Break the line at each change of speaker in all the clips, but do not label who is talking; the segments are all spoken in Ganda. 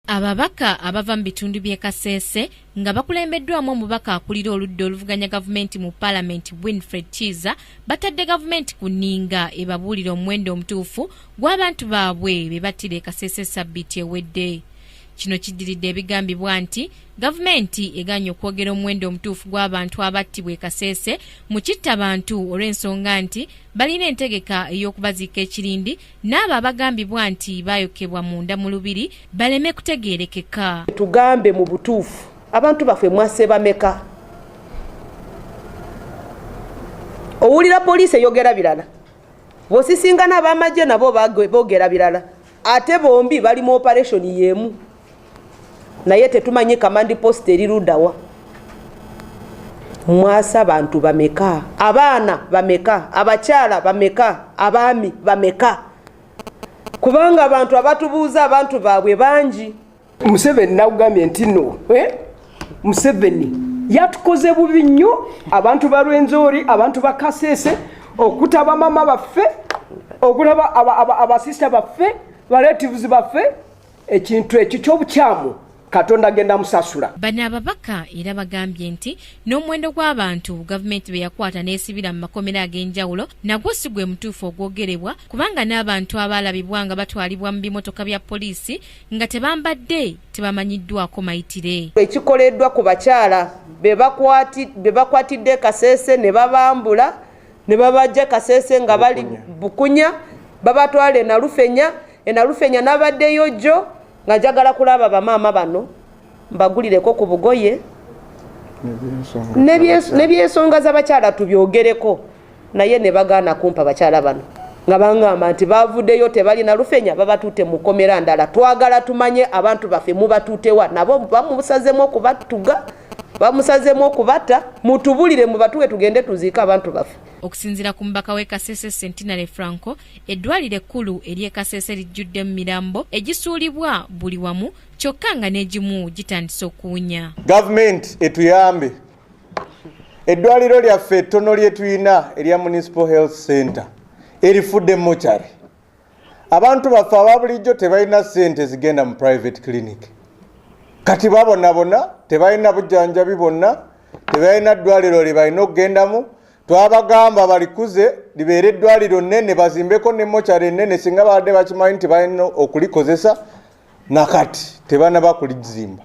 Ababaka abava mu bitundu by'e Kasese nga bakulembeddwamu omubaka akulira oludda oluvuganya gavumenti mu Parliament Winfred Chiza batadde gavumenti ku nninga ebabuulira omuwendo omutuufu gw'abantu baabwe be battira e Kasese sabbiiti ewedde. Kino kiddiridde ebigambibwa nti gavumenti eganye okwogera omuwendo omutuufu gw'abantu abattibwa e Kasese mu kittabantu olw'ensonga nti balina entegeka ey'okubaziika ekirindi n'abo abagambibwa nti baayokebwa munda mu lubiri baleme kutegeerekeka.
Tugambe mu butuufu abantu baffe mwase bameka. Owulira poliisi eyogera birala, bw'osisingana ab'amagye nabo boogera birala, ate bombi bali mu operation y'emu. Naye tetumanyi command post eri luddawa. Mwasa abantu bameka, abaana bameka, abakyala bameka, abaami bameka. Kubanga abantu abatubuuza abantu baabwe bangi.
Museveni nakugambye nti no, Museveni yatukoze bubi nnyo abantu ba Rwenzori, abantu ba Kasese, okutaba mama baffe, okulaba abasista baffe, relatives baffe, ekintu ekyo ky'obukyamu Katonda agenda musasula.
Bano ababaka era bagambye nti n'omuwendo gw'abantu gavumenti be yakwata n'esibira mu makomera ag'enjawulo nagwo si gwe mutuufu ogwogerebwa kubanga n'abantu abaalabibwa nga batwalibwa mu bimotoka bya poliisi nga tebambadde tebamanyiddwako mayitire.
Ekikoleddwa ku bakyala be bakwatidde Kasese ne babambula ne babajja Kasese nga bali Bukunya babatwala e Nalufenya n'abaddeyo jjo nga njagala kulaba bamaama bano mbagulireko ku bugoye n'ebyensonga z'abakyala tubyogereko naye ne bagaana kumpa bakyala bano nga bangamba nti bavuddeyo tebali Nalufenya babatuute mu komera ndala. Twagala tumanye abantu baffe mubatuutewa nabo bamusazemu okubatuga bamusazemu okubatta mutubulire mu batuwe tugende tuziika abantu baffe.
Okusinziira ku mbaka w'e Kasese Centenary Franco, eddwaliro ekkulu ery'e Kasese lijjudde mu mirambo egisuulibwa buli wamu kyokka nga n'egimu gitandise okuwunya.
Gavumenti etuyambe. Eddwaliro lyaffe ettono lye tuyina erya Municipal Health Center erifudde mochari. Abantu baffe ababulijjo tebalina ssente zigenda mu private clinic. Kati babonabona tebalina bujjanjabi bonna, tebalina ddwaliro lye balina okugendamu. Twabagamba balikuze libeere eddwaliro nnene bazimbeko ne mochari ennene singa babadde bakimanyi nti balina okulikozesa nakati tebanaba kulizimba.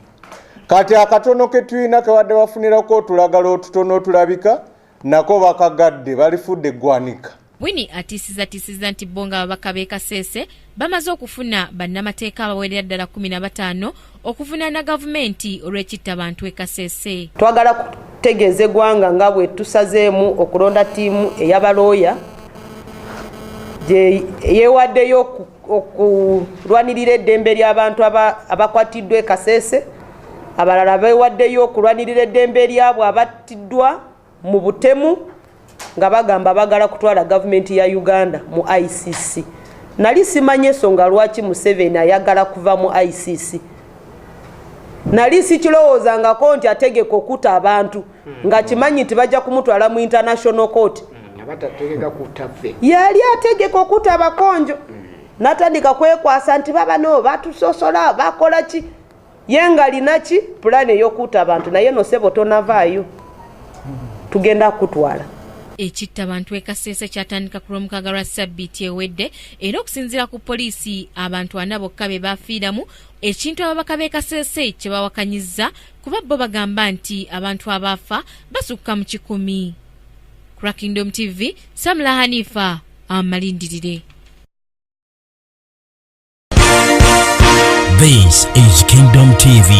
Kati akatono ke tulina kabadde bafunirako otulagala otutono otulabika nako bakagadde balifudde eggwanika.
Winnie atiisiza nti bo nga ababaka b'e Kasese bamaze okufuna bannamateeka abawerera ddala 15 okuvunaana gavumenti olw'ekittabantu e Kasese.
Twagala kutegeeza eggwanga nga bwe tusazeemu okulonda ttiimu ey'abalooya gye yeewaddeyo okulwanirira eddembe ly'abantu abakwatiddwa e Kasese, abalala beewaddeyo okulwanirira eddembe ly'abo abattiddwa mu butemu nga bagamba bagala kutwala gavumenti ya Uganda mu ICC. Nali simanye ensonga lwaki Museveni ayagala kuva mu ICC. Nali sikirowoozangako nti ategeka okutta abantu nga kimanyi nti bajja kumutwala mu International Court. Yali ategeka okutta abakonjo natandika kwekwasa nti babano batusosola bakola ki yenga linaki pulani ey'okutta abantu naye no sebo tonavaayo tugenda kutwala.
Ekittabantu e Kasese kyatandika ku Lwomukaga lwa sabbiiti ewedde era okusinziira ku poliisi abantu 4 bokka be bafiiramu, ekintu ababaka b'e Kasese kye bawakanyizza kuba bo bagamba nti abantu abaafa basukka mu 10. Ku Kingdom TV, Samla Hanifa amalindirire.
This is Kingdom TV.